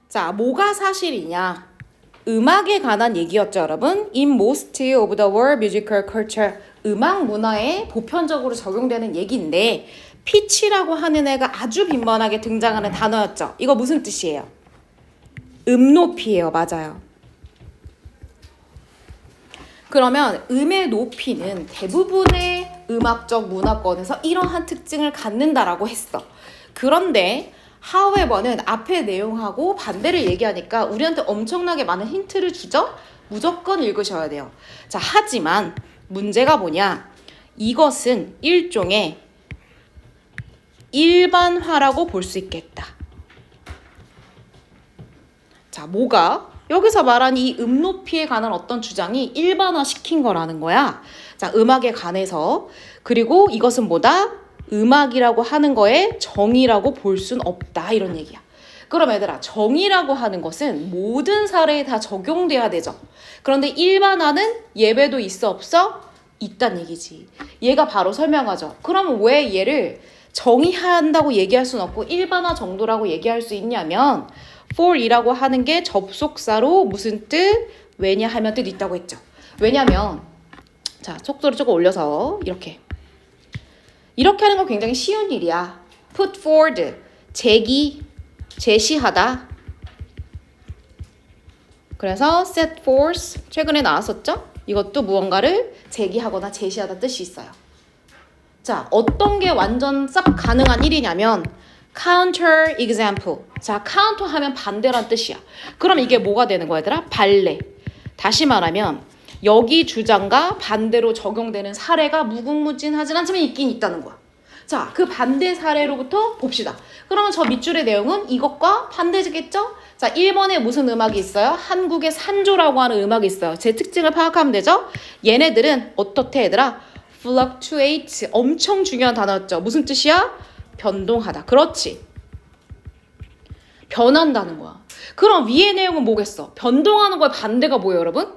자, 뭐가 사실이냐? 음악에 관한 얘기였죠, 여러분. In most of the world musical culture. 음악 문화에 보편적으로 적용되는 얘기인데 피치라고 하는 애가 아주 빈번하게 등장하는 단어였죠. 이거 무슨 뜻이에요? 높이예요. 맞아요. 그러면 음의 높이는 대부분의 음악적 문화권에서 이러한 특징을 갖는다라고 했어. 그런데 however는 앞의 내용하고 반대를 얘기하니까 우리한테 엄청나게 많은 힌트를 주죠? 무조건 읽으셔야 돼요. 자, 하지만 문제가 뭐냐? 이것은 일종의 일반화라고 볼 수 있겠다. 자, 뭐가? 여기서 말한 이 높이에 관한 어떤 주장이 일반화시킨 거라는 거야. 자, 음악에 관해서. 그리고 이것은 뭐다? 음악이라고 하는 거에 정의라고 볼 순 없다. 이런 얘기야. 그럼 얘들아, 정의라고 하는 것은 모든 사례에 다 적용돼야 되죠. 그런데 일반화는 예외도 있어 없어? 있단 얘기지. 얘가 바로 설명하죠. 그럼 왜 얘를 정의한다고 얘기할 순 없고 일반화 정도라고 얘기할 수 있냐면 for이라고 하는 게 접속사로 무슨 뜻? 왜냐하면 뜻 있다고 했죠. 왜냐면 자, 속도를 조금 올려서 이렇게 하는 건 굉장히 쉬운 일이야. put forward, 제시하다. 그래서 set forth, 최근에 나왔었죠? 이것도 무언가를 제기하거나 제시하다 뜻이 있어요. 자, 어떤 게 완전 쌉 가능한 일이냐면 counter example. 자, counter 하면 반대란 뜻이야. 그럼 이게 뭐가 되는 거야, 얘들아? 반례. 다시 말하면 여기 주장과 반대로 적용되는 사례가 무궁무진하진 않지만 있긴 있다는 거야. 자, 그 반대 사례로부터 봅시다. 그러면 저 밑줄의 내용은 이것과 반대겠죠? 자, 일본에 무슨 음악이 있어요? 한국의 산조라고 하는 음악이 있어요. 제 특징을 파악하면 되죠? 얘네들은 어떻대, 얘들아? fluctuate. 엄청 중요한 단어였죠. 무슨 뜻이야? 변동하다. 그렇지. 변한다는 거야. 그럼 위의 내용은 뭐겠어? 변동하는 거의 반대가 뭐예요, 여러분?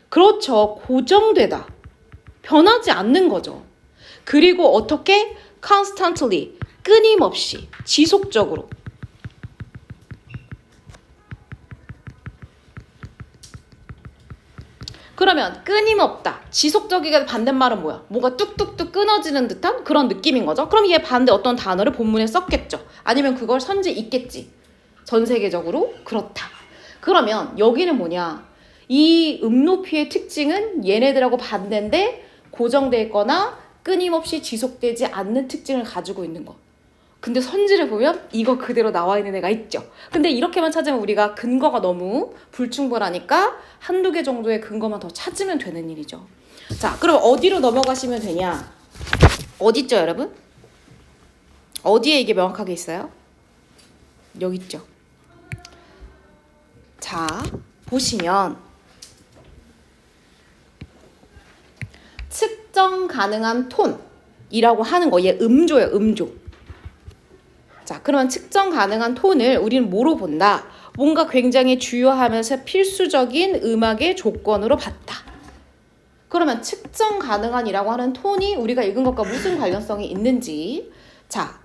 그렇죠. 고정되다. 변하지 않는 거죠. 그리고 어떻게? constantly. 끊임없이. 지속적으로. 그러면 끊임없다. 지속적이게 반대말은 뭐야? 뭐가 뚝뚝뚝 끊어지는 듯한 그런 느낌인 거죠. 그럼 얘 반대 어떤 단어를 본문에 썼겠죠. 아니면 그걸 선지에 있겠지. 전 세계적으로 그렇다. 그러면 여기는 뭐냐? 이 높이의 특징은 얘네들하고 반대인데 고정돼 있거나 끊임없이 지속되지 않는 특징을 가지고 있는 거. 근데 선지를 보면 이거 그대로 나와 있는 애가 있죠. 근데 이렇게만 찾으면 우리가 근거가 너무 불충분하니까 한두 개 정도의 근거만 더 찾으면 되는 일이죠. 자, 그럼 어디로 넘어가시면 되냐? 어디 있죠, 여러분? 어디에 이게 명확하게 있어요? 여기 있죠. 자, 보시면 측정 가능한 톤이라고 하는 거, 얘 음조예요, 음조. 자, 그러면 측정 가능한 톤을 우리는 뭐로 본다? 뭔가 굉장히 주요하면서 필수적인 음악의 조건으로 봤다. 그러면 측정 가능한이라고 하는 톤이 우리가 읽은 것과 무슨 관련성이 있는지. 자,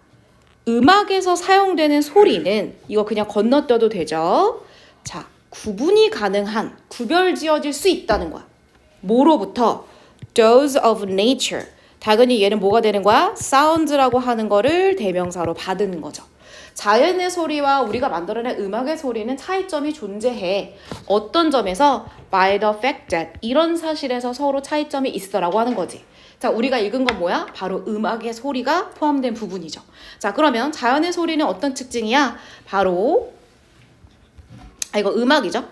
음악에서 사용되는 소리는 이거 그냥 건너뛰어도 되죠. 자, 구분이 가능한, 구별 지어질 수 있다는 거야. 뭐로부터? Those of nature. 당연히 얘는 뭐가 되는 거야? 사운드라고 하는 거를 대명사로 받는 거죠. 자연의 소리와 우리가 만들어낸 음악의 소리는 차이점이 존재해. 어떤 점에서? By the fact that. 이런 사실에서 서로 차이점이 있어라고 하는 거지. 자, 우리가 읽은 건 뭐야? 바로 음악의 소리가 포함된 부분이죠. 자, 그러면 자연의 소리는 어떤 특징이야? 바로 이거 음악이죠.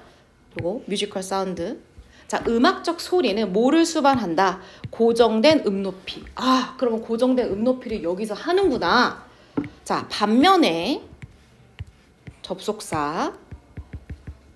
그리고 뮤지컬 사운드. 자, 음악적 소리는 뭐를 수반한다? 고정된 높이. 아, 그러면 고정된 높이를 여기서 하는구나. 자, 반면에 접속사.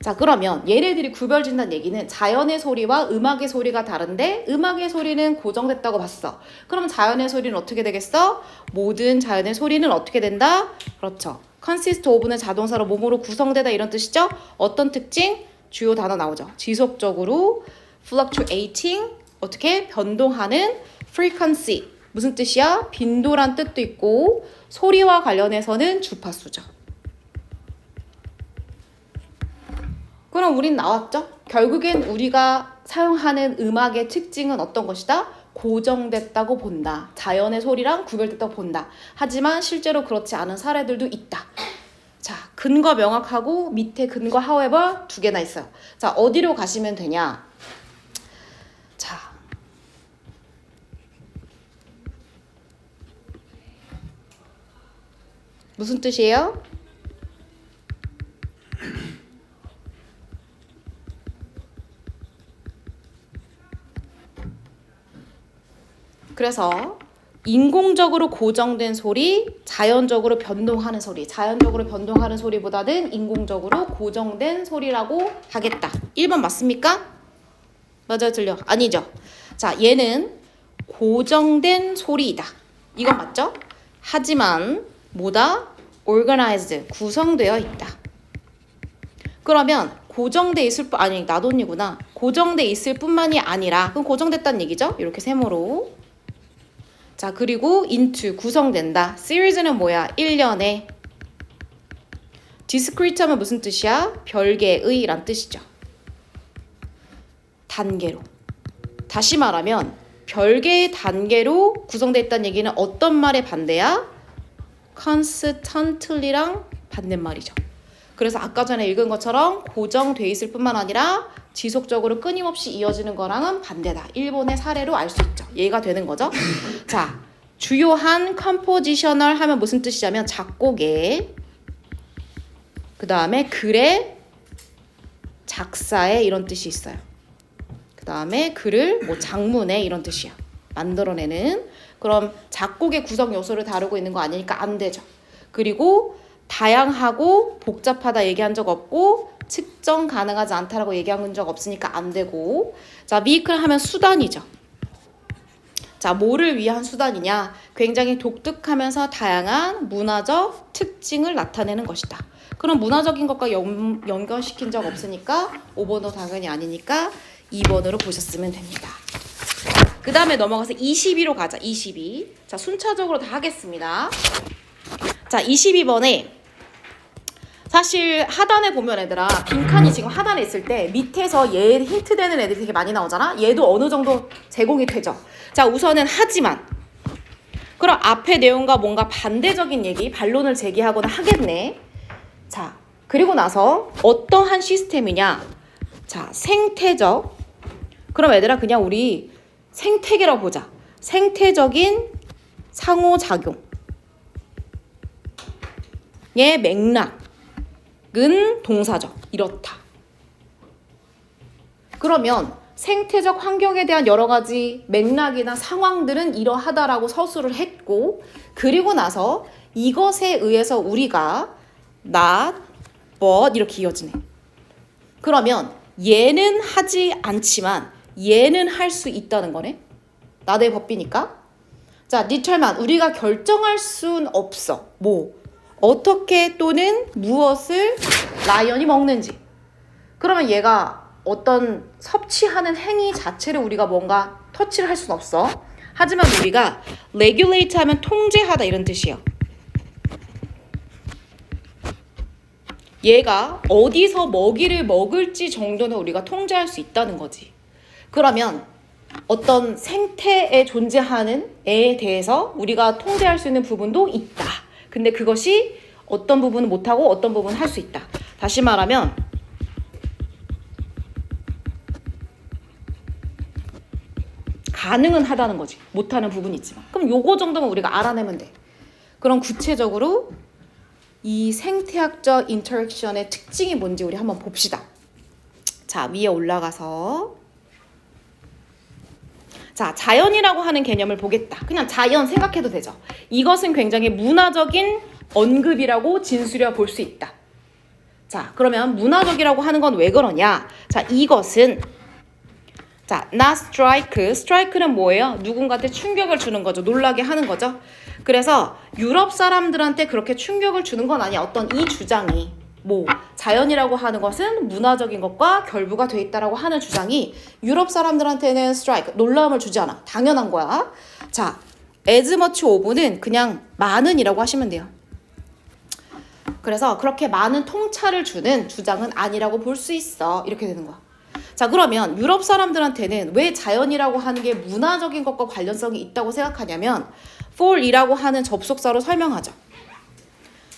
자, 그러면 얘네들이 구별진다는 얘기는 자연의 소리와 음악의 소리가 다른데 음악의 소리는 고정됐다고 봤어. 그럼 자연의 소리는 어떻게 되겠어? 모든 자연의 소리는 어떻게 된다? 그렇죠. consist of는 자동사로 몸으로 구성되다 이런 뜻이죠. 어떤 특징? 주요 단어 나오죠. 지속적으로 fluctuating, 어떻게? 변동하는 frequency. 무슨 뜻이야? 빈도란 뜻도 있고 소리와 관련해서는 주파수죠. 그럼 우린 나왔죠? 결국엔 우리가 사용하는 음악의 특징은 어떤 것이다? 고정됐다고 본다. 자연의 소리랑 구별됐다고 본다. 하지만 실제로 그렇지 않은 사례들도 있다. 자, 근거 명확하고 밑에 근거 however 두 개나 있어요. 자, 어디로 가시면 되냐? 자, 무슨 뜻이에요? 그래서 인공적으로 고정된 소리, 자연적으로 변동하는 소리. 자연적으로 변동하는 소리보다는 인공적으로 고정된 소리라고 하겠다. 1번 맞습니까? 맞아요, 틀려? 아니죠. 자, 얘는 고정된 소리이다. 이건 맞죠? 하지만 뭐다? organized, 구성되어 있다. 그러면 고정돼 있을 뿐 아니 나돈이구나. 고정돼 있을 뿐만이 아니라 그럼 고정됐다는 얘기죠? 이렇게 세모로. 자, 그리고 into 구성된다. series는 뭐야? 1년에. discrete 하면 무슨 뜻이야? 별개의 란 뜻이죠. 단계로. 다시 말하면 별개의 단계로 구성되어 있다는 얘기는 어떤 말의 반대야? constantly랑 반대말이죠. 그래서 아까 전에 읽은 것처럼 고정돼 있을 뿐만 아니라 지속적으로 끊임없이 이어지는 거랑은 반대다. 일본의 사례로 알 수 있죠. 얘가 되는 거죠. 자, 주요한 컴포지셔널 하면 무슨 뜻이냐면 작곡에, 그 다음에 글의, 작사에 이런 뜻이 있어요. 그 다음에 글을 뭐 장문에 이런 뜻이야. 만들어내는. 그럼 작곡의 구성 요소를 다루고 있는 거 아니니까 안 되죠. 그리고 다양하고 복잡하다 얘기한 적 없고 측정 가능하지 않다라고 얘기한 적 없으니까 안 되고. 자, vehicle 하면 수단이죠. 자, 뭐를 위한 수단이냐? 굉장히 독특하면서 다양한 문화적 특징을 나타내는 것이다. 그럼 문화적인 것과 연결시킨 적 없으니까 5번도 당연히 아니니까 2번으로 보셨으면 됩니다. 그 다음에 넘어가서 22로 가자. 22. 자, 순차적으로 다 하겠습니다. 자, 22번에 사실 하단에 보면 얘들아 빈칸이 지금 하단에 있을 때 밑에서 얘 힌트 되는 애들이 되게 많이 나오잖아. 얘도 어느 정도 제공이 되죠. 자, 우선은 하지만 그럼 앞에 내용과 뭔가 반대적인 얘기, 반론을 제기하거나 하겠네. 자, 그리고 나서 어떠한 시스템이냐? 자, 생태적. 그럼 얘들아 그냥 우리 생태계라고 보자. 생태적인 상호작용의 맥락은 동사적. 이렇다. 그러면 생태적 환경에 대한 여러 가지 맥락이나 상황들은 이러하다라고 서술을 했고, 그리고 나서 이것에 의해서 우리가 not, but 이렇게 이어지네. 그러면 얘는 하지 않지만 얘는 할 수 있다는 거네. 나의 법비니까. 자, determine 우리가 결정할 순 없어. 뭐 어떻게 또는 무엇을 라이언이 먹는지. 그러면 얘가 어떤 섭취하는 행위 자체를 우리가 뭔가 터치를 할 순 없어. 하지만 우리가 regulate 하면 통제하다 이런 뜻이에요. 얘가 어디서 먹이를 먹을지 정도는 우리가 통제할 수 있다는 거지. 그러면 어떤 생태에 존재하는 애에 대해서 우리가 통제할 수 있는 부분도 있다. 근데 그것이 어떤 부분은 못하고 어떤 부분은 할 수 있다. 다시 말하면 가능은 하다는 거지. 못하는 부분이 있지만. 그럼 요거 정도면 우리가 알아내면 돼. 그럼 구체적으로 이 생태학적 인터랙션의 특징이 뭔지 우리 한번 봅시다. 자, 위에 올라가서 자, 자연이라고 하는 개념을 보겠다. 그냥 자연 생각해도 되죠. 이것은 굉장히 문화적인 언급이라고 진술해 볼 수 있다. 자, 그러면 문화적이라고 하는 건 왜 그러냐? 자, 이것은 자, not strike. strike는 뭐예요? 누군가한테 충격을 주는 거죠. 놀라게 하는 거죠. 그래서 유럽 사람들한테 그렇게 충격을 주는 건 아니야. 어떤 이 주장이 뭐 자연이라고 하는 것은 문화적인 것과 결부가 돼 있다라고 하는 주장이 유럽 사람들한테는 strike, 놀라움을 주지 않아. 당연한 거야. 자, as much of는 그냥 많은이라고 하시면 돼요. 그래서 그렇게 많은 통찰을 주는 주장은 아니라고 볼 수 있어. 이렇게 되는 거야. 자, 그러면 유럽 사람들한테는 왜 자연이라고 하는 게 문화적인 것과 관련성이 있다고 생각하냐면 fall이라고 하는 접속사로 설명하죠.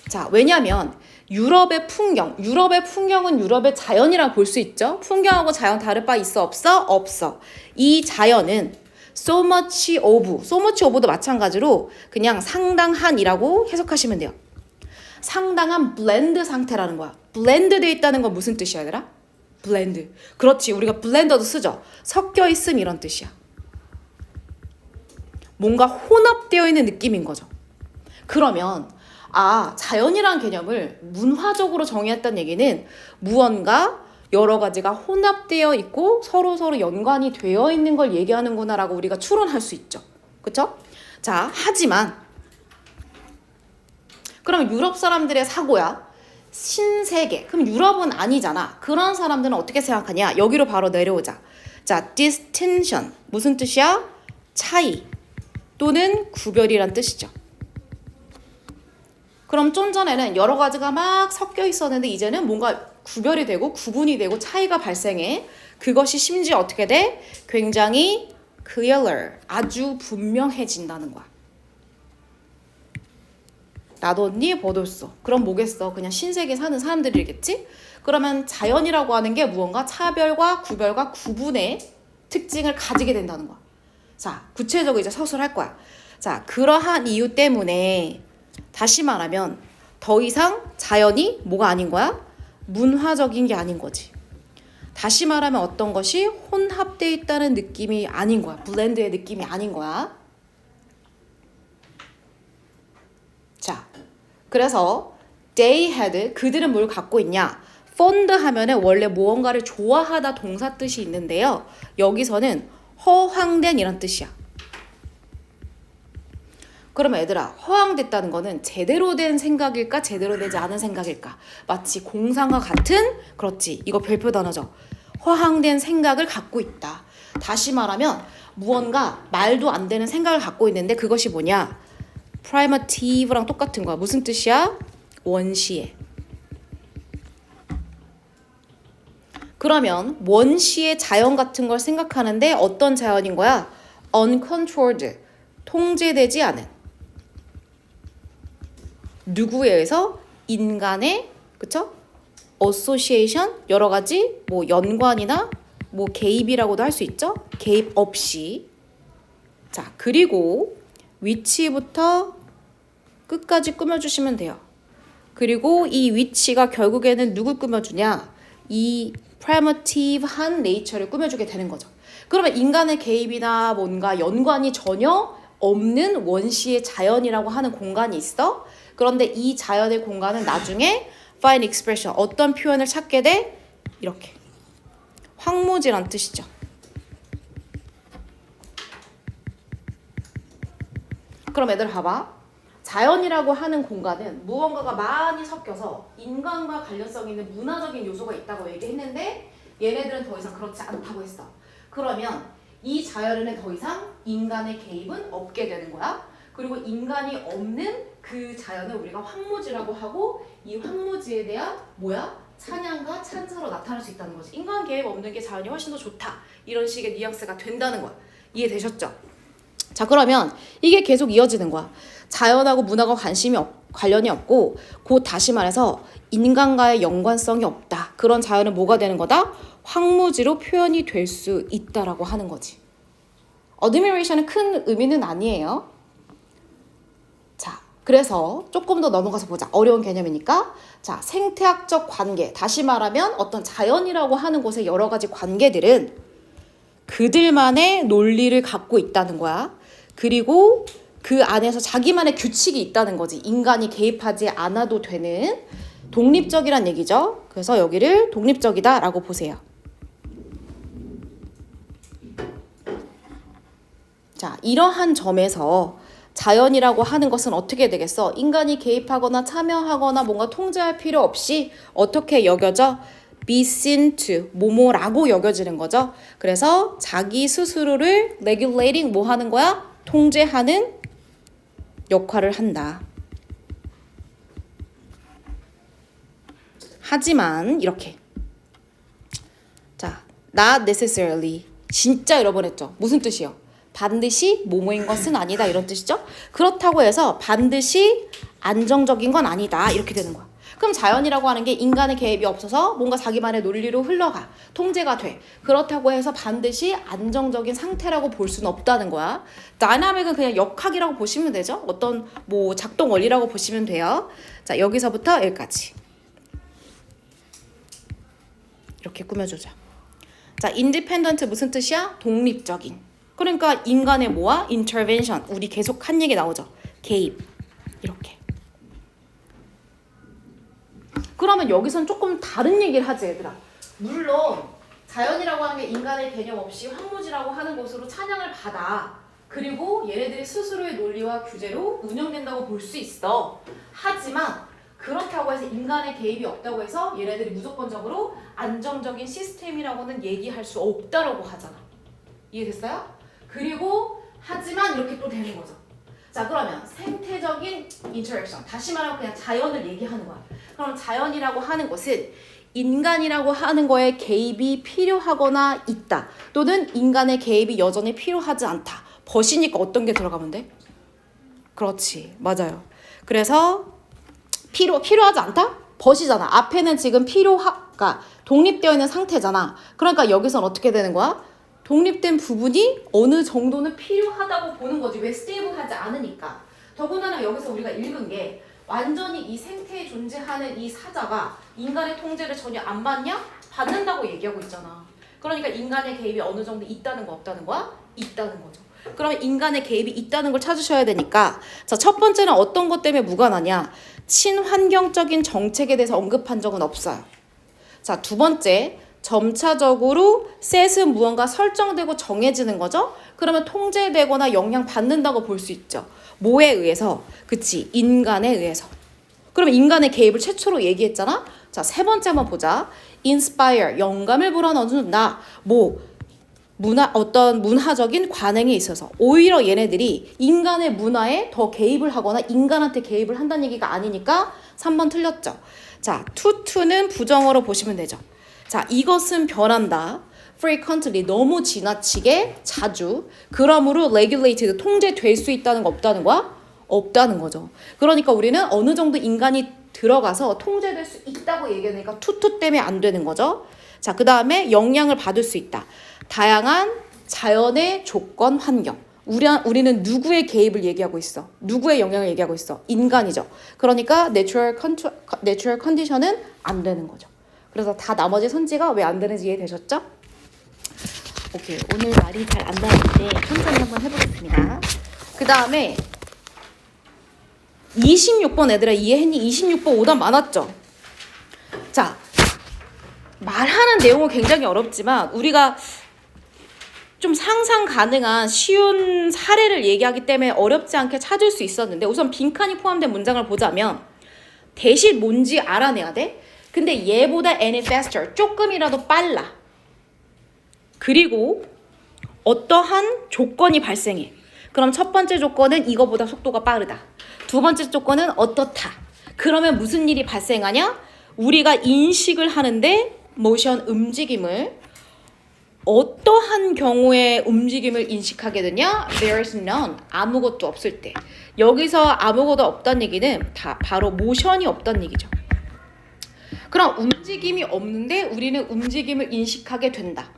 자, 왜냐면 유럽의 풍경은 유럽의 자연이라고 볼 수 있죠. 풍경하고 자연 다를 바 있어 없어? 없어. 이 자연은 so much of도 마찬가지로 그냥 상당한이라고 해석하시면 돼요. 상당한 블렌드 상태라는 거야. 블렌드 돼 있다는 건 무슨 뜻이야, 얘들아? 블렌드. 그렇지, 우리가 블렌더도 쓰죠. 섞여 있음 이런 뜻이야. 뭔가 혼합되어 있는 느낌인 거죠. 그러면 자연이란 개념을 문화적으로 정의했다는 얘기는 무언가 여러 가지가 혼합되어 있고 서로 연관이 되어 있는 걸 얘기하는구나라고 우리가 추론할 수 있죠. 그렇죠? 자, 하지만 그럼 유럽 사람들의 사고야. 신세계. 그럼 유럽은 아니잖아. 그런 사람들은 어떻게 생각하냐? 여기로 바로 내려오자. 자, distinction. 무슨 뜻이야? 차이 또는 구별이란 뜻이죠. 그럼 좀 전에는 여러 가지가 막 섞여 있었는데 이제는 뭔가 구별이 되고 구분이 되고 차이가 발생해. 그것이 심지어 어떻게 돼? 굉장히 clear, 아주 분명해진다는 거야. 나도 언니 보돌소. 그럼 뭐겠어? 그냥 신세계 사는 사람들이겠지? 그러면 자연이라고 하는 게 무언가 차별과 구별과 구분의 특징을 가지게 된다는 거야. 자, 구체적으로 이제 서술할 거야. 자, 그러한 이유 때문에 다시 말하면 더 이상 자연이 뭐가 아닌 거야? 문화적인 게 아닌 거지. 다시 말하면 어떤 것이 혼합되어 있다는 느낌이 아닌 거야. 블렌드의 느낌이 아닌 거야. 자, 그래서 they had, 그들은 뭘 갖고 있냐? fond 하면은 원래 무언가를 좋아하다 동사 뜻이 있는데요. 여기서는 허황된 이란 뜻이야. 그러면 얘들아, 허황됐다는 거는 제대로 된 생각일까? 제대로 되지 않은 생각일까? 마치 공상과 같은, 그렇지, 이거 별표 단어죠. 허황된 생각을 갖고 있다. 다시 말하면 무언가 말도 안 되는 생각을 갖고 있는데 그것이 뭐냐? primitive랑 똑같은 거야. 무슨 뜻이야? 원시에. 그러면 원시의 자연 같은 걸 생각하는데 어떤 자연인 거야? uncontrolled, 통제되지 않은. 누구에 의해서? 인간의, 그쵸? association, 여러 가지 뭐 연관이나 뭐 개입이라고도 할 수 있죠? 개입 없이. 자, 그리고 위치부터 끝까지 꾸며주시면 돼요. 그리고 이 위치가 결국에는 누굴 꾸며주냐? 이 primitive한 네이처를 꾸며주게 되는 거죠. 그러면 인간의 개입이나 뭔가 연관이 전혀 없는 원시의 자연이라고 하는 공간이 있어. 그런데 이 자연의 공간은 나중에 find expression, 어떤 표현을 찾게 돼? 이렇게. 황무지란 뜻이죠. 그럼 애들 봐봐. 자연이라고 하는 공간은 무언가가 많이 섞여서 인간과 관련성 있는 문화적인 요소가 있다고 얘기했는데 얘네들은 더 이상 그렇지 않다고 했어. 그러면 이 자연에는 더 이상 인간의 개입은 없게 되는 거야. 그리고 인간이 없는 그 자연을 우리가 황무지라고 하고 이 황무지에 대한 뭐야? 찬양과 찬사로 나타날 수 있다는 거지. 인간 개입 없는 게 자연이 훨씬 더 좋다. 이런 식의 뉘앙스가 된다는 거야. 이해되셨죠? 자, 그러면 이게 계속 이어지는 거야. 자연하고 문화가 관련이 없고 곧 다시 말해서 인간과의 연관성이 없다. 그런 자연은 뭐가 되는 거다? 황무지로 표현이 될 수 있다라고 하는 거지. admiration은 큰 의미는 아니에요. 자, 그래서 조금 더 넘어가서 보자. 어려운 개념이니까. 자, 생태학적 관계. 다시 말하면 어떤 자연이라고 하는 곳의 여러 가지 관계들은 그들만의 논리를 갖고 있다는 거야. 그리고 그 안에서 자기만의 규칙이 있다는 거지. 인간이 개입하지 않아도 되는 독립적이란 얘기죠. 그래서 여기를 독립적이다라고 보세요. 자, 이러한 점에서 자연이라고 하는 것은 어떻게 되겠어? 인간이 개입하거나 참여하거나 뭔가 통제할 필요 없이 어떻게 여겨져? be seen to, 뭐뭐라고 여겨지는 거죠. 그래서 자기 스스로를 regulating 뭐 하는 거야? 통제하는 역할을 한다. 하지만 이렇게. 자, not necessarily. 진짜 여러 번 했죠. 무슨 뜻이요? 반드시 뭐뭐인 것은 아니다 이런 뜻이죠. 그렇다고 해서 반드시 안정적인 건 아니다 이렇게 되는 거야. 그럼 자연이라고 하는 게 인간의 개입이 없어서 뭔가 자기만의 논리로 흘러가 통제가 돼. 그렇다고 해서 반드시 안정적인 상태라고 볼 수는 없다는 거야. 다이나믹은 그냥 역학이라고 보시면 되죠. 어떤 뭐 작동 원리라고 보시면 돼요. 자, 여기서부터 여기까지 이렇게 꾸며주자. 자, independent 무슨 뜻이야? 독립적인. 그러니까 인간의 뭐야? intervention. 우리 계속 한 얘기 나오죠. 개입. 이렇게. 그러면 여기선 조금 다른 얘기를 하지 얘들아. 물론 자연이라고 하는 게 인간의 개념 없이 황무지라고 하는 것으로 찬양을 받아. 그리고 얘네들이 스스로의 논리와 규제로 운영된다고 볼 수 있어. 하지만 그렇다고 해서 인간의 개입이 없다고 해서 얘네들이 무조건적으로 안정적인 시스템이라고는 얘기할 수 없다라고 하잖아. 이해됐어요? 그리고 하지만 이렇게 또 되는 거죠. 자, 그러면 생태적인 인터랙션. 다시 말하면 그냥 자연을 얘기하는 거야. 그럼 자연이라고 하는 것은 인간이라고 하는 거에 개입이 필요하거나 있다. 또는 인간의 개입이 여전히 필요하지 않다. 벗이니까 어떤 게 들어가면 돼? 그렇지. 맞아요. 그래서 필요하지 않다? 벗이잖아. 앞에는 지금 그러니까 독립되어 있는 상태잖아. 그러니까 여기선 어떻게 되는 거야? 독립된 부분이 어느 정도는 필요하다고 보는 거지. 왜 스테이블하지 않으니까. 더군다나 여기서 우리가 읽은 게 완전히 이 생태에 존재하는 이 사자가 인간의 통제를 전혀 안 받냐? 받는다고 얘기하고 있잖아. 그러니까 인간의 개입이 어느 정도 있다는 거 없다는 거야? 있다는 거죠. 그러면 인간의 개입이 있다는 걸 찾으셔야 되니까 자, 첫 번째는 어떤 것 때문에 무관하냐? 친환경적인 정책에 대해서 언급한 적은 없어요. 자, 두 번째 점차적으로 셋은 무언가 설정되고 정해지는 거죠. 그러면 통제되거나 영향받는다고 볼 수 있죠. 뭐에 의해서? 그치, 인간에 의해서. 그러면 인간의 개입을 최초로 얘기했잖아. 자, 세 번째 한번 보자. inspire, 영감을 불어넣는다. 어떤 문화적인 관행에 있어서 오히려 얘네들이 인간의 문화에 더 개입을 하거나 인간한테 개입을 한다는 얘기가 아니니까 3번 틀렸죠. 자, 투는 부정어로 보시면 되죠. 자, 이것은 변한다. frequently, 너무 지나치게 자주. 그러므로 regulated, 통제될 수 있다는 거 없다는 거야? 없다는 거죠. 그러니까 우리는 어느 정도 인간이 들어가서 통제될 수 있다고 얘기하니까 투 때문에 안 되는 거죠. 자, 그 다음에 영향을 받을 수 있다. 다양한 자연의 조건, 환경. 우리는 누구의 개입을 얘기하고 있어? 누구의 영향을 얘기하고 있어? 인간이죠. 그러니까 내추럴 컨디션은 안 되는 거죠. 그래서 다 나머지 선지가 왜 안 되는지 이해되셨죠? 오케이, 오늘 말이 잘 안 나왔는데 천천히 한번 해보겠습니다. 그 다음에 26번 애들아 이해했니? 26번 오답 많았죠? 자, 말하는 내용은 굉장히 어렵지만 우리가 좀 상상 가능한 쉬운 사례를 얘기하기 때문에 어렵지 않게 찾을 수 있었는데 우선 빈칸이 포함된 문장을 보자면 대신 뭔지 알아내야 돼. 근데 얘보다 any faster, 조금이라도 빨라. 그리고 어떠한 조건이 발생해. 그럼 첫 번째 조건은 이거보다 속도가 빠르다. 두 번째 조건은 어떻다. 그러면 무슨 일이 발생하냐? 우리가 인식을 하는데 모션, 움직임을 어떠한 경우에 움직임을 인식하게 되냐? There is none. 아무것도 없을 때. 여기서 아무것도 없다는 얘기는 다 바로 모션이 없다는 얘기죠. 그럼 움직임이 없는데 우리는 움직임을 인식하게 된다.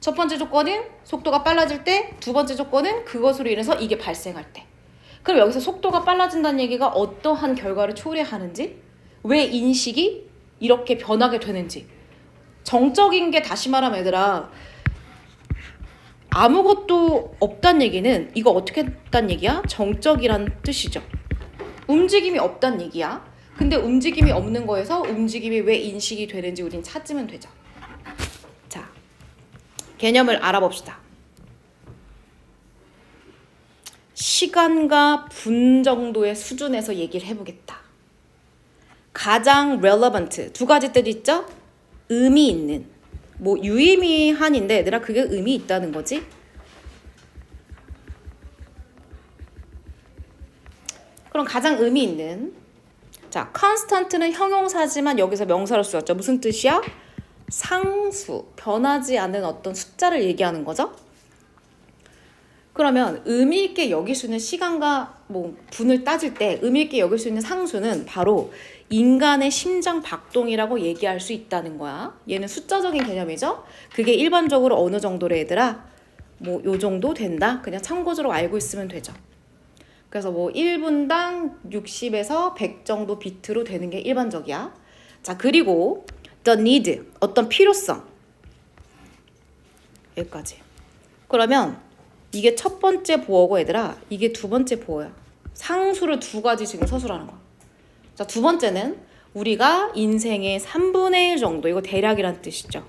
첫 번째 조건은 속도가 빨라질 때, 두 번째 조건은 그것으로 인해서 이게 발생할 때. 그럼 여기서 속도가 빨라진다는 얘기가 어떠한 결과를 초래하는지, 왜 인식이 이렇게 변하게 되는지. 정적인 게 다시 말하면 얘들아, 아무것도 없다는 얘기는 이거 어떻게 했다는 얘기야? 정적이란 뜻이죠. 움직임이 없다는 얘기야. 근데 움직임이 없는 거에서 움직임이 왜 인식이 되는지 우린 찾으면 되죠. 자, 개념을 알아봅시다. 시간과 분 정도의 수준에서 얘기를 해보겠다. 가장 relevant, 두 가지 뜻 있죠? 의미 있는. 뭐 유의미한인데 얘들아 그게 의미 있다는 거지? 그럼 가장 의미 있는 자, constant는 형용사지만 여기서 명사로 쓰였죠. 무슨 뜻이야? 상수, 변하지 않는 어떤 숫자를 얘기하는 거죠. 그러면 의미 있게 여길 수 있는 시간과 뭐 분을 따질 때 의미 있게 여길 수 있는 상수는 바로 인간의 심장 박동이라고 얘기할 수 있다는 거야. 얘는 숫자적인 개념이죠. 그게 일반적으로 어느 정도래 얘들아? 뭐 요 정도 된다. 그냥 참고적으로 알고 있으면 되죠. 그래서 뭐 1분당 60에서 100 정도 비트로 되는 게 일반적이야. 자, 그리고 the need, 어떤 필요성. 여기까지. 그러면 이게 첫 번째 보어고 얘들아, 이게 두 번째 보어야. 상수를 두 가지 지금 서술하는 거야. 자, 두 번째는 우리가 인생의 3분의 1 정도, 이거 대략이란 뜻이죠.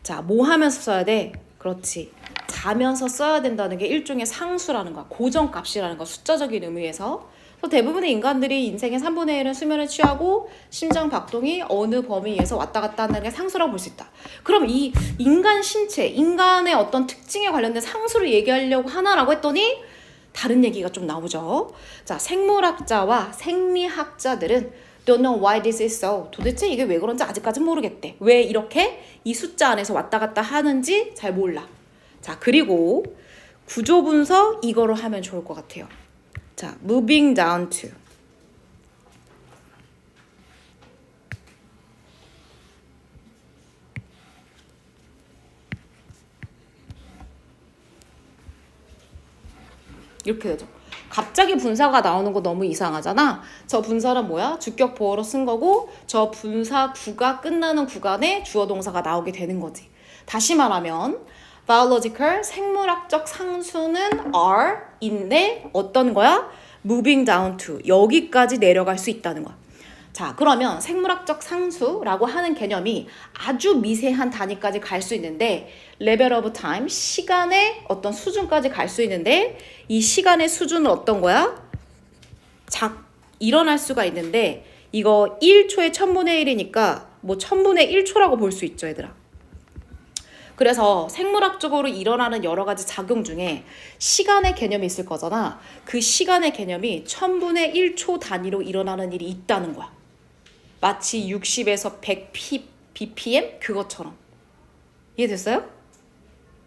자, 뭐 하면서 써야 돼? 그렇지. 자면서 써야 된다는 게 일종의 상수라는 거야. 고정값이라는 거, 숫자적인 의미에서. 대부분의 인간들이 인생의 3분의 1은 수면에 취하고 심장 박동이 어느 범위에서 왔다 갔다 한다는 게 상수라고 볼 수 있다. 그럼 이 인간 신체, 인간의 어떤 특징에 관련된 상수를 얘기하려고 하나라고 했더니 다른 얘기가 좀 나오죠. 자, 생물학자와 생리학자들은 don't know why this is so. 도대체 이게 왜 그런지 아직까진 모르겠대. 왜 이렇게 이 숫자 안에서 왔다 갔다 하는지 잘 몰라. 자, 그리고 구조 분석 이거로 하면 좋을 것 같아요. 자, moving down to. 이렇게 되죠. 갑자기 분사가 나오는 거 너무 이상하잖아. 저 분사는 뭐야? 주격 보어로 쓴 거고 저 분사 구가 끝나는 구간에 주어 동사가 나오게 되는 거지. 다시 말하면 biological, 생물학적 상수는 are인데 어떤 거야? moving down to, 여기까지 내려갈 수 있다는 거야. 자, 그러면 생물학적 상수라고 하는 개념이 아주 미세한 단위까지 갈 수 있는데 level of time, 시간의 어떤 수준까지 갈 수 있는데 이 시간의 수준은 어떤 거야? 일어날 수가 있는데 이거 1초에 1000분의 1이니까 뭐 1000분의 1초라고 볼 수 있죠, 얘들아. 그래서 생물학적으로 일어나는 여러 가지 작용 중에 시간의 개념이 있을 거잖아. 그 시간의 개념이 1000분의 1초 단위로 일어나는 일이 있다는 거야. 마치 60에서 100 bpm 그것처럼. 이해됐어요?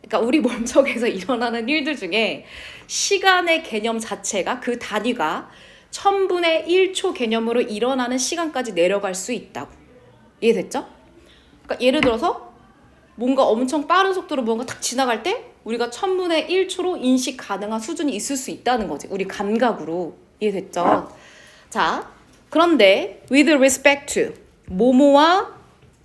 그러니까 우리 몸속에서 일어나는 일들 중에 시간의 개념 자체가 그 단위가 1000분의 1초 개념으로 일어나는 시간까지 내려갈 수 있다고. 이해됐죠? 그러니까 예를 들어서 뭔가 엄청 빠른 속도로 뭔가 탁 지나갈 때 우리가 1000분의 1초로 인식 가능한 수준이 있을 수 있다는 거지. 우리 감각으로. 이해됐죠? 자, 그런데 with respect to, 뭐뭐와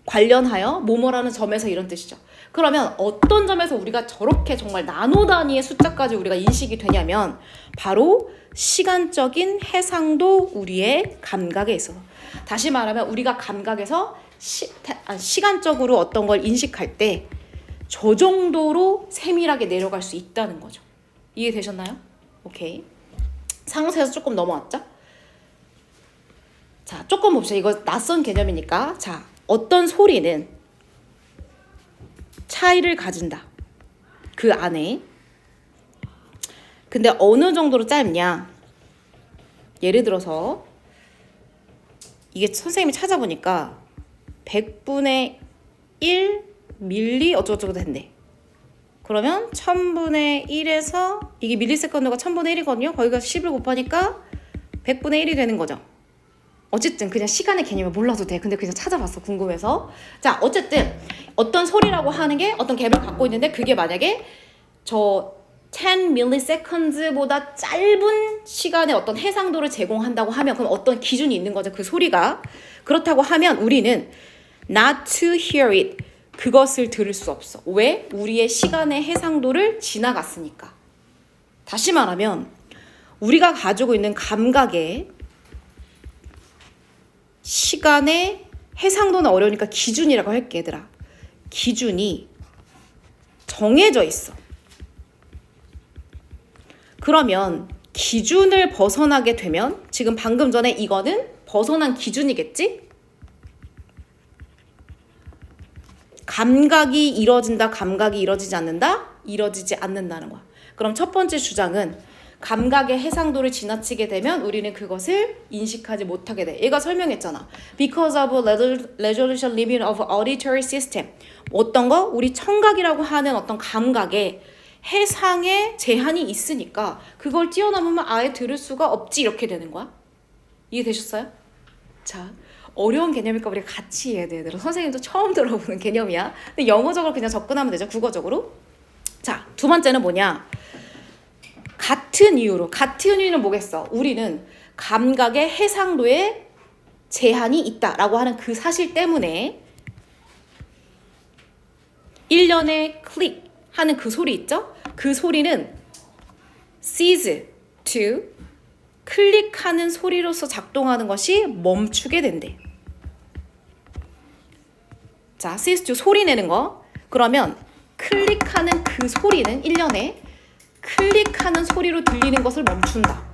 관련하여, 뭐뭐라는 점에서 이런 뜻이죠. 그러면 어떤 점에서 우리가 저렇게 정말 나노 단위의 숫자까지 우리가 인식이 되냐면 바로 시간적인 해상도 우리의 감각에 있어서. 다시 말하면 우리가 감각에서 시간적으로 어떤 걸 인식할 때 저 정도로 세밀하게 내려갈 수 있다는 거죠. 이해되셨나요? 오케이. 상세에서 조금 넘어왔죠? 자, 조금 봅시다. 이거 낯선 개념이니까. 자, 어떤 소리는 차이를 가진다. 그 안에. 근데 어느 정도로 짧냐? 예를 들어서 이게 선생님이 찾아보니까 100분의 1 밀리 어쩌고저쩌고 된대. 그러면 1000분의 1에서 이게 밀리세컨드가 1000분의 1이거든요. 거기가 10을 곱하니까 100분의 1이 되는 거죠. 어쨌든 그냥 시간의 개념을 몰라도 돼. 근데 그냥 찾아봤어. 궁금해서. 자, 어쨌든 어떤 소리라고 하는 게 어떤 갭을 갖고 있는데 그게 만약에 저 10 milliseconds보다 짧은 시간의 어떤 해상도를 제공한다고 하면 그럼 어떤 기준이 있는 거죠. 그 소리가. 그렇다고 하면 우리는 not to hear it, 그것을 들을 수 없어. 왜? 우리의 시간의 해상도를 지나갔으니까. 다시 말하면 우리가 가지고 있는 감각의 시간의 해상도는 어려우니까 기준이라고 할게, 얘들아. 기준이 정해져 있어. 그러면 기준을 벗어나게 되면 지금 방금 전에 이거는 벗어난 기준이겠지? 감각이 이뤄진다, 감각이 이뤄지지 않는다? 이뤄지지 않는다는 거야. 그럼 첫 번째 주장은 감각의 해상도를 지나치게 되면 우리는 그것을 인식하지 못하게 돼. 얘가 설명했잖아. Because of resolution limit of auditory system. 어떤 거? 우리 청각이라고 하는 어떤 감각에 해상에 제한이 있으니까 그걸 뛰어넘으면 아예 들을 수가 없지 이렇게 되는 거야. 이해되셨어요? 자, 어려운 개념이니까 우리가 같이 이해해야 돼. 선생님도 처음 들어보는 개념이야. 근데 영어적으로 그냥 접근하면 되죠. 국어적으로. 자, 두 번째는 뭐냐? 같은 이유는 뭐겠어? 우리는 감각의 해상도에 제한이 있다라고 하는 그 사실 때문에 1년에 클릭 하는 그 소리 있죠? 그 소리는 cease to 클릭하는 소리로서 작동하는 것이 멈추게 된대. 자, cease to 소리 내는 거. 그러면 클릭하는 그 소리는 1년에 클릭하는 소리로 들리는 것을 멈춘다.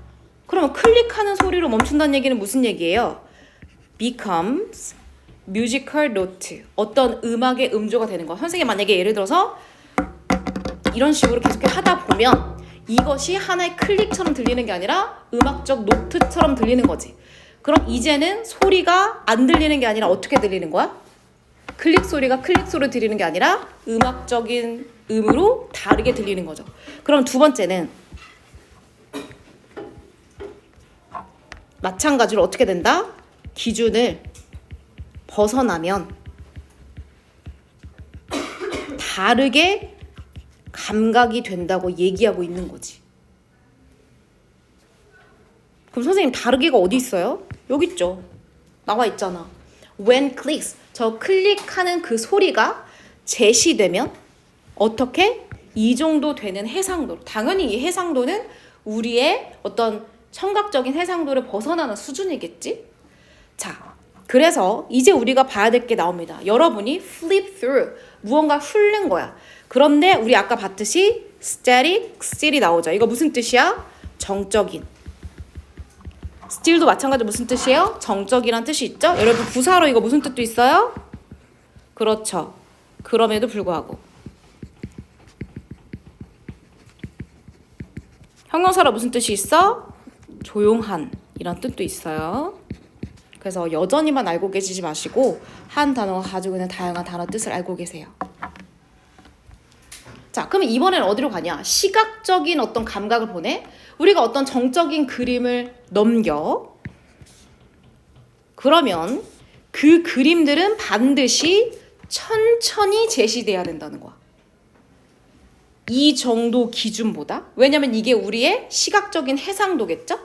그러면 클릭하는 소리로 멈춘다는 얘기는 무슨 얘기예요? becomes musical note. 어떤 음악의 음조가 되는 거. 선생님 만약에 예를 들어서 이런 식으로 계속 하다 보면 이것이 하나의 클릭처럼 들리는 게 아니라 음악적 노트처럼 들리는 거지. 그럼 이제는 소리가 안 들리는 게 아니라 어떻게 들리는 거야? 클릭 소리가 클릭 소리로 들리는 게 아니라 음악적인 음으로 다르게 들리는 거죠. 그럼 두 번째는 마찬가지로 어떻게 된다? 기준을 벗어나면 다르게 감각이 된다고 얘기하고 있는 거지. 그럼 선생님 다르게가 어디 있어요? 여기 있죠. 나와 있잖아. When clicks, 저 클릭하는 그 소리가 제시되면 어떻게? 이 정도 되는 해상도로. 당연히 이 해상도는 우리의 어떤 청각적인 해상도를 벗어나는 수준이겠지? 자, 그래서 이제 우리가 봐야 될 게 나옵니다. 여러분이 flip through, 무언가 훑는 거야. 그런데 우리 아까 봤듯이 static, still이 나오죠. 이거 무슨 뜻이야? 정적인. still도 마찬가지로 무슨 뜻이에요? 정적이란 뜻이 있죠? 여러분 부사로 이거 무슨 뜻도 있어요? 그렇죠. 그럼에도 불구하고. 형용사로 무슨 뜻이 있어? 조용한 이란 뜻도 있어요. 그래서 여전히만 알고 계시지 마시고 한 단어가 가지고 있는 다양한 단어 뜻을 알고 계세요. 자, 그럼 이번에는 어디로 가냐? 시각적인 어떤 감각을 보내? 우리가 어떤 정적인 그림을 넘겨. 그러면 그 그림들은 반드시 천천히 제시돼야 된다는 거야. 이 정도 기준보다. 왜냐면 이게 우리의 시각적인 해상도겠죠?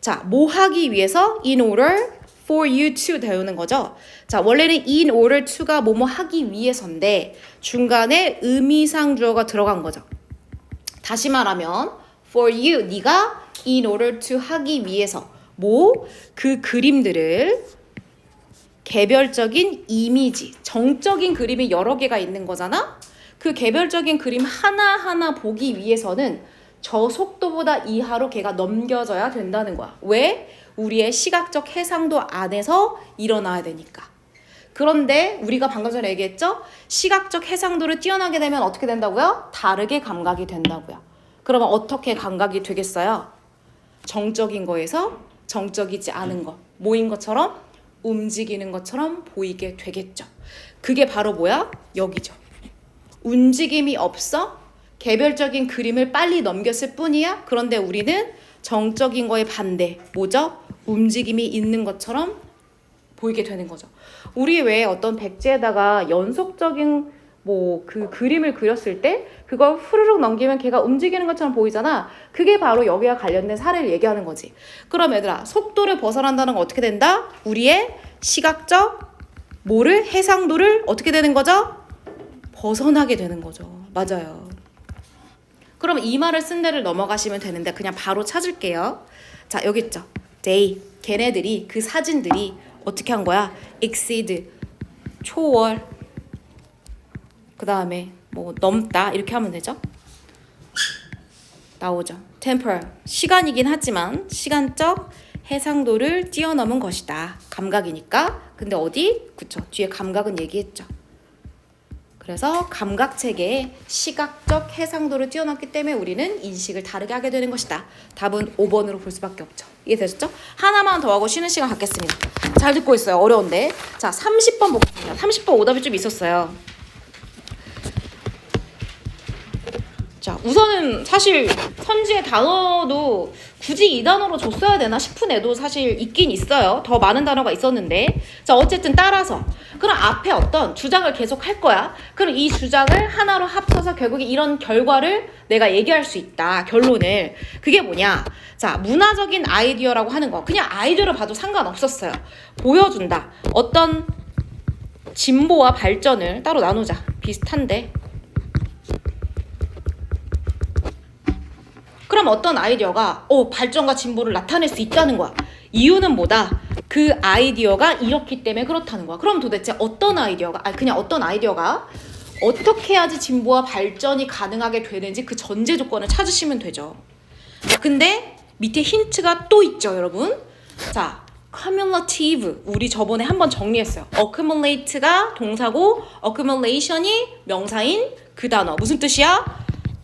자, 뭐 하기 위해서 in order for you to 배우는 거죠. 자, 원래는 in order to가 뭐뭐 하기 위해서인데 중간에 의미상 주어가 들어간 거죠. 다시 말하면 for you, 네가 in order to 하기 위해서 뭐? 그 그림들을 개별적인 이미지, 정적인 그림이 여러 개가 있는 거잖아? 그 개별적인 그림 하나하나 보기 위해서는 저 속도보다 이하로 걔가 넘겨져야 된다는 거야. 왜? 우리의 시각적 해상도 안에서 일어나야 되니까. 그런데 우리가 방금 전에 얘기했죠? 시각적 해상도를 뛰어나게 되면 어떻게 된다고요? 다르게 감각이 된다고요. 그러면 어떻게 감각이 되겠어요? 정적인 거에서 정적이지 않은 거, 모인 것처럼 움직이는 것처럼 보이게 되겠죠. 그게 바로 뭐야? 여기죠. 움직임이 없어? 개별적인 그림을 빨리 넘겼을 뿐이야? 그런데 우리는 정적인 거에 반대, 뭐죠? 움직임이 있는 것처럼 보이게 되는 거죠. 우리 왜 어떤 백지에다가 연속적인 뭐 그 그림을 그렸을 때 그걸 후루룩 넘기면 걔가 움직이는 것처럼 보이잖아. 그게 바로 여기와 관련된 사례를 얘기하는 거지. 그럼 얘들아, 속도를 벗어난다는 건 어떻게 된다? 우리의 시각적 뭐를? 해상도를 어떻게 되는 거죠? 벗어나게 되는 거죠. 맞아요. 그럼 이 말을 쓴 데를 넘어가시면 되는데 그냥 바로 찾을게요. 자, 여기 있죠. they, 걔네들이, 그 사진들이 어떻게 한 거야? exceed, 초월, 그 다음에 뭐 넘다 이렇게 하면 되죠. 나오죠. temporal, 시간이긴 하지만 시간적 해상도를 뛰어넘은 것이다. 감각이니까. 근데 어디? 그쵸. 뒤에 감각은 얘기했죠. 그래서 감각체계의 시각적 해상도를 뛰어넘기 때문에 우리는 인식을 다르게 하게 되는 것이다. 답은 5번으로 볼 수밖에 없죠. 이해되셨죠? 하나만 더 하고 쉬는 시간 갖겠습니다. 잘 듣고 있어요. 어려운데. 자, 30번 보겠습니다. 30번 오답이 좀 있었어요. 자, 우선은 사실 선지의 단어도 굳이 이 단어로 줬어야 되나 싶은 애도 사실 있긴 있어요. 더 많은 단어가 있었는데. 자, 어쨌든 따라서. 그럼 앞에 어떤 주장을 계속 할 거야. 그럼 이 주장을 하나로 합쳐서 결국에 이런 결과를 내가 얘기할 수 있다. 결론을. 그게 뭐냐. 자, 문화적인 아이디어라고 하는 거. 그냥 아이디어를 봐도 상관없었어요. 보여준다. 어떤 진보와 발전을 따로 나누자. 비슷한데. 그럼 어떤 아이디어가 발전과 진보를 나타낼 수 있다는 거야. 이유는 뭐다? 그 아이디어가 이렇기 때문에 그렇다는 거야. 그럼 도대체 어떤 아이디어가 그냥 어떤 아이디어가 어떻게 해야지 진보와 발전이 가능하게 되는지 그 전제 조건을 찾으시면 되죠. 자, 근데 밑에 힌트가 또 있죠, 여러분. 자, cumulative. 우리 저번에 한번 정리했어요. accumulate가 동사고 accumulation이 명사인 그 단어. 무슨 뜻이야?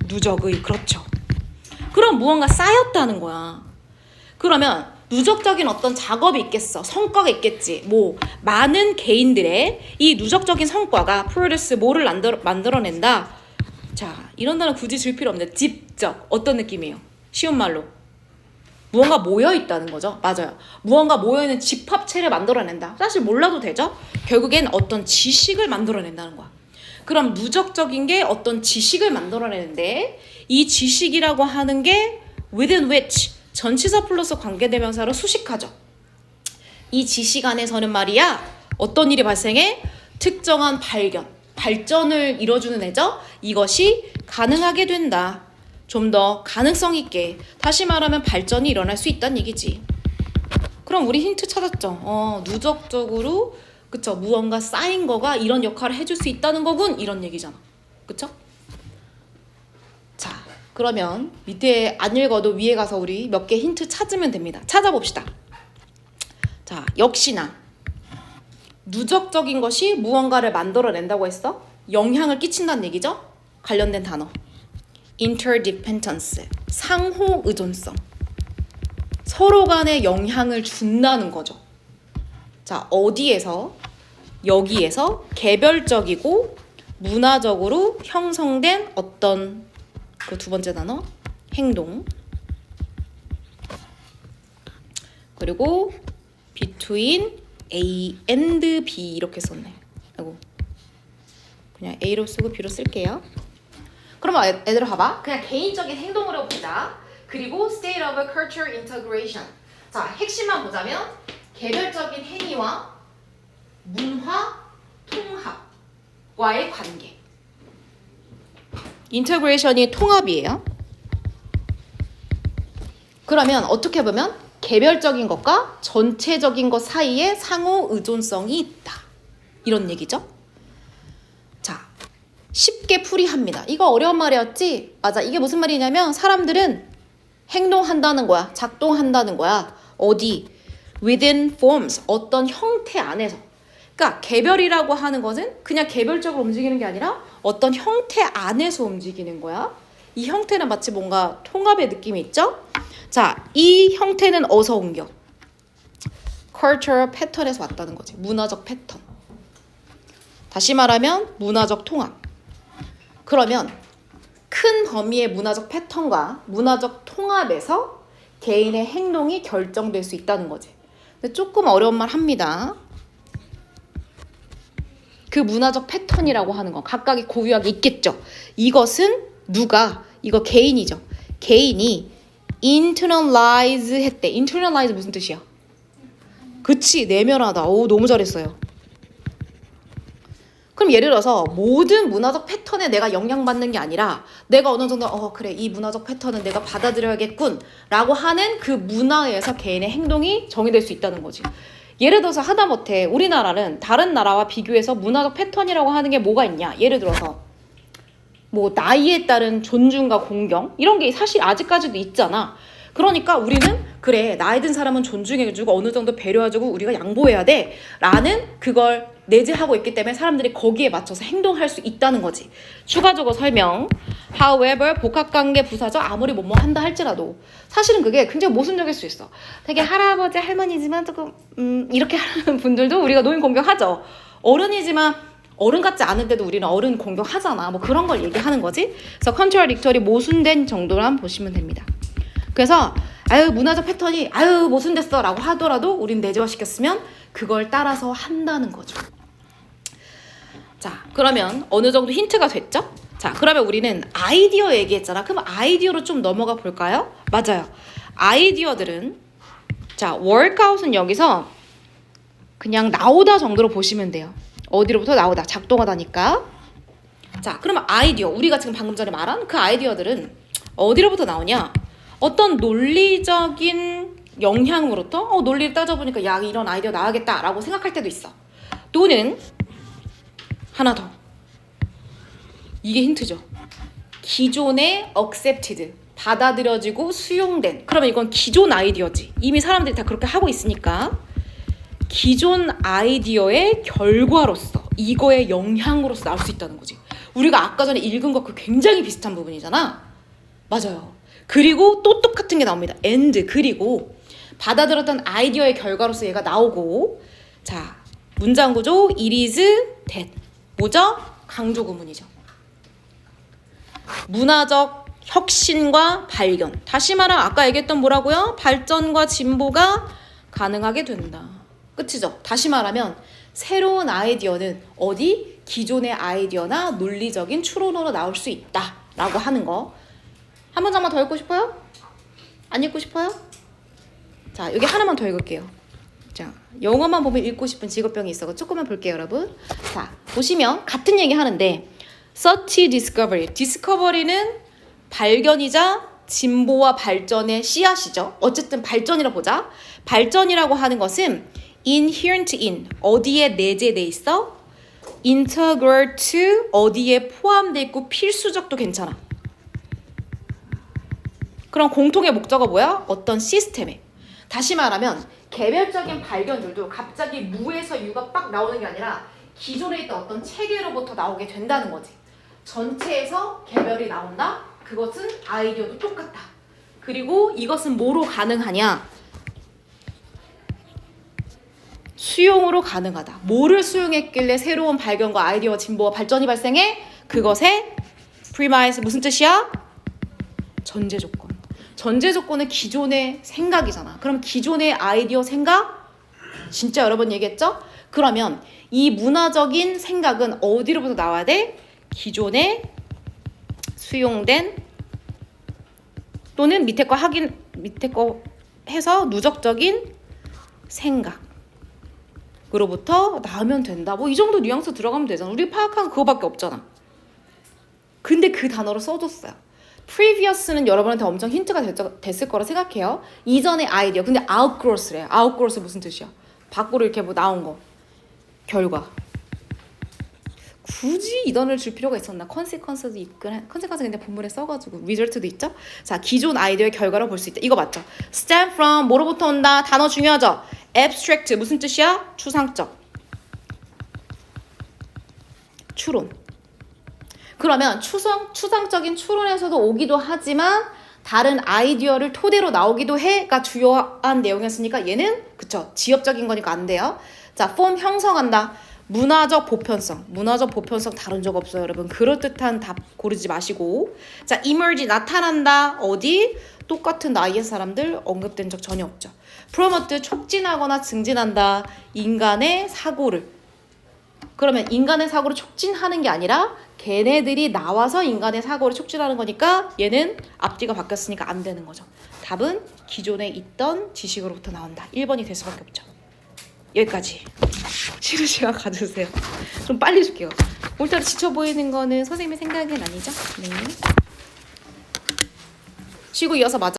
누적의. 그렇죠. 그럼 무언가 쌓였다는 거야. 그러면 누적적인 어떤 작업이 있겠어. 성과가 있겠지. 많은 개인들의 이 누적적인 성과가 produce 뭐를 만들어낸다. 자, 이런 단어 굳이 줄 필요 없는데 직접 어떤 느낌이에요? 쉬운 말로. 무언가 모여있다는 거죠. 맞아요. 무언가 모여있는 집합체를 만들어낸다. 사실 몰라도 되죠. 결국엔 어떤 지식을 만들어낸다는 거야. 그럼 누적적인 게 어떤 지식을 만들어내는데 이 지식이라고 하는 게 within which 전치사 플러스 관계대명사로 수식하죠. 이 지식 안에서는 말이야 어떤 일이 발생해? 특정한 발전을 이뤄주는 애죠. 이것이 가능하게 된다. 좀 더 가능성 있게. 다시 말하면 발전이 일어날 수 있다는 얘기지. 그럼 우리 힌트 찾았죠. 누적적으로 그쵸? 무언가 쌓인 거가 이런 역할을 해줄 수 있다는 거군. 이런 얘기잖아. 그쵸? 자, 그러면 밑에 안 읽어도 위에 가서 우리 몇 개 힌트 찾으면 됩니다. 찾아봅시다. 자, 역시나 누적적인 것이 무언가를 만들어낸다고 했어? 영향을 끼친다는 얘기죠? 관련된 단어. interdependence. 상호 의존성. 서로 간에 영향을 준다는 거죠. 자, 어디에서? 여기에서 개별적이고 문화적으로 형성된 어떤 그 두 번째 단어 행동 그리고 between A and B 이렇게 썼네. 아이고 그냥 A로 쓰고 B로 쓸게요. 그러면 애들아 봐봐. 그냥 개인적인 행동으로 보자. 그리고 state of culture integration. 자, 핵심만 보자면 개별적인 행위와 문화 통합과의 관계. 인테그레이션이 통합이에요. 그러면 어떻게 보면 개별적인 것과 전체적인 것 사이에 상호 의존성이 있다. 이런 얘기죠. 자, 쉽게 풀이합니다. 이거 어려운 말이었지? 맞아. 이게 무슨 말이냐면 사람들은 행동한다는 거야. 작동한다는 거야. 어디? within forms. 어떤 형태 안에서. 그러니까 개별이라고 하는 것은 그냥 개별적으로 움직이는 게 아니라 어떤 형태 안에서 움직이는 거야. 이 형태는 마치 뭔가 통합의 느낌이 있죠? 자, 이 형태는 어디서 옮겨? cultural 패턴에서 왔다는 거지. 문화적 패턴. 다시 말하면 문화적 통합. 그러면 큰 범위의 문화적 패턴과 문화적 통합에서 개인의 행동이 결정될 수 있다는 거지. 근데 조금 어려운 말 합니다. 그 문화적 패턴이라고 하는 건 각각의 고유하게 있겠죠. 이것은 누가? 이거 개인이죠. 개인이 internalize 했대. internalize 무슨 뜻이야? 그치, 내면하다. 오, 너무 잘했어요. 그럼 예를 들어서 모든 문화적 패턴에 내가 영향받는 게 아니라 내가 어느 정도 그래, 이 문화적 패턴은 내가 받아들여야겠군 라고 하는 그 문화에 의해서 개인의 행동이 정의될 수 있다는 거지. 예를 들어서 하다못해 우리나라는 다른 나라와 비교해서 문화적 패턴이라고 하는 게 뭐가 있냐. 예를 들어서 뭐 나이에 따른 존중과 공경 이런 게 사실 아직까지도 있잖아. 그러니까 우리는 그래, 나이 든 사람은 존중해주고 어느 정도 배려해주고 우리가 양보해야 돼 라는 그걸 내재하고 있기 때문에 사람들이 거기에 맞춰서 행동할 수 있다는 거지. 추가적으로 설명. However, 복합관계 부사죠. 아무리 뭐뭐 한다 할지라도 사실은 그게 굉장히 모순적일 수 있어. 되게 할아버지 할머니지만 조금 이렇게 하는 분들도 우리가 노인 공격하죠. 어른이지만 어른 같지 않은데도 우리는 어른 공격하잖아. 뭐 그런 걸 얘기하는 거지. 그래서 contradictory 모순된 정도로 보시면 됩니다. 그래서 아유 문화적 패턴이 아유 모순됐어 라고 하더라도 우린 내재화시켰으면 그걸 따라서 한다는 거죠. 자, 그러면 어느 정도 힌트가 됐죠? 자, 그러면 우리는 아이디어 얘기했잖아. 그럼 아이디어로 좀 넘어가 볼까요? 맞아요. 아이디어들은 자, workout은 여기서 그냥 나오다 정도로 보시면 돼요. 어디로부터 나오다, 작동하다니까. 자, 그러면 아이디어, 우리가 지금 방금 전에 말한 그 아이디어들은 어디로부터 나오냐? 어떤 논리적인 영향으로부터 논리를 따져보니까 야 이런 아이디어 나와야겠다 라고 생각할 때도 있어. 또는 하나 더, 이게 힌트죠. 기존에 accepted, 받아들여지고 수용된. 그러면 이건 기존 아이디어지. 이미 사람들이 다 그렇게 하고 있으니까 기존 아이디어의 결과로서, 이거의 영향으로서 나올 수 있다는 거지. 우리가 아까 전에 읽은 거 그 굉장히 비슷한 부분이잖아. 맞아요. 그리고 또 똑같은 게 나옵니다. and, 그리고 받아들였던 아이디어의 결과로서 얘가 나오고. 자, 문장 구조 it is that. 뭐죠? 강조 구문이죠. 문화적 혁신과 발견. 다시 말하면 아까 얘기했던 뭐라고요? 발전과 진보가 가능하게 된다. 끝이죠. 다시 말하면 새로운 아이디어는 어디? 기존의 아이디어나 논리적인 추론으로 나올 수 있다 라고 하는 거. 한 문장만 더 읽고 싶어요? 안 읽고 싶어요? 자, 여기 하나만 더 읽을게요. 자, 영어만 보면 읽고 싶은 직업병이 있어. 조금만 볼게요, 여러분. 자, 보시면 같은 얘기 하는데 such discovery. discovery는 발견이자 진보와 발전의 씨앗이죠. 어쨌든 발전이라 보자. 발전이라고 하는 것은 inherent in, 어디에 내재돼 있어? integral to, 어디에 포함돼 있고 필수적도 괜찮아. 그럼 공통의 목적어 뭐야? 어떤 시스템에. 다시 말하면 개별적인 발견들도 갑자기 무에서 유가 빡 나오는 게 아니라 기존에 있던 어떤 체계로부터 나오게 된다는 거지. 전체에서 개별이 나온다? 그것은 아이디어도 똑같다. 그리고 이것은 뭐로 가능하냐? 수용으로 가능하다. 뭐를 수용했길래 새로운 발견과 아이디어와 진보와 발전이 발생해? 그것의 premise, 무슨 뜻이야? 전제 조건. 전제 조건은 기존의 생각이잖아. 그럼 기존의 아이디어 생각? 진짜 여러 번 얘기했죠? 그러면 이 문화적인 생각은 어디로부터 나와야 돼? 기존에 수용된 또는 밑에 거 해서 누적적인 생각으로부터 나오면 된다. 뭐 이 정도 뉘앙스 들어가면 되잖아. 우리 파악한 그거밖에 없잖아. 근데 그 단어를 써줬어요. previous는 여러분한테 엄청 힌트가 됐을 거라 생각해요. 이전의 아이디어. 근데 outgrowth래. outgrowth 무슨 뜻이야? 밖으로 이렇게 뭐 나온 거. 결과. 굳이 이 단어를 줄 필요가 있었나? consequence도 있긴 consequence 근데 본문에 써가지고 result도 있죠? 자, 기존 아이디어의 결과로 볼 수 있다. 이거 맞죠? stem from 뭐로부터 온다? 단어 중요하죠? abstract 무슨 뜻이야? 추상적. 추론. 그러면 추상적인 추론에서도 오기도 하지만 다른 아이디어를 토대로 나오기도 해가 주요한 내용이었으니까 얘는 그쵸 지엽적인 거니까 안 돼요. 자, form 형성한다. 문화적 보편성 다룬 적 없어요, 여러분. 그럴듯한 답 고르지 마시고. 자, emerge 나타난다. 어디? 똑같은 나이의 사람들 언급된 적 전혀 없죠. promote 촉진하거나 증진한다. 인간의 사고를. 그러면 인간의 사고를 촉진하는 게 아니라 걔네들이 나와서 인간의 사고를 촉진하는 거니까 얘는 앞뒤가 바뀌었으니까 안 되는 거죠. 답은 기존에 있던 지식으로부터 나온다. 1번이 될 수밖에 없죠. 여기까지. 쉬는 시간 가져주세요. 좀 빨리 줄게요. 오늘따라 지쳐 보이는 거는 선생님의 생각은 아니죠? 네. 쉬고 이어서 맞아.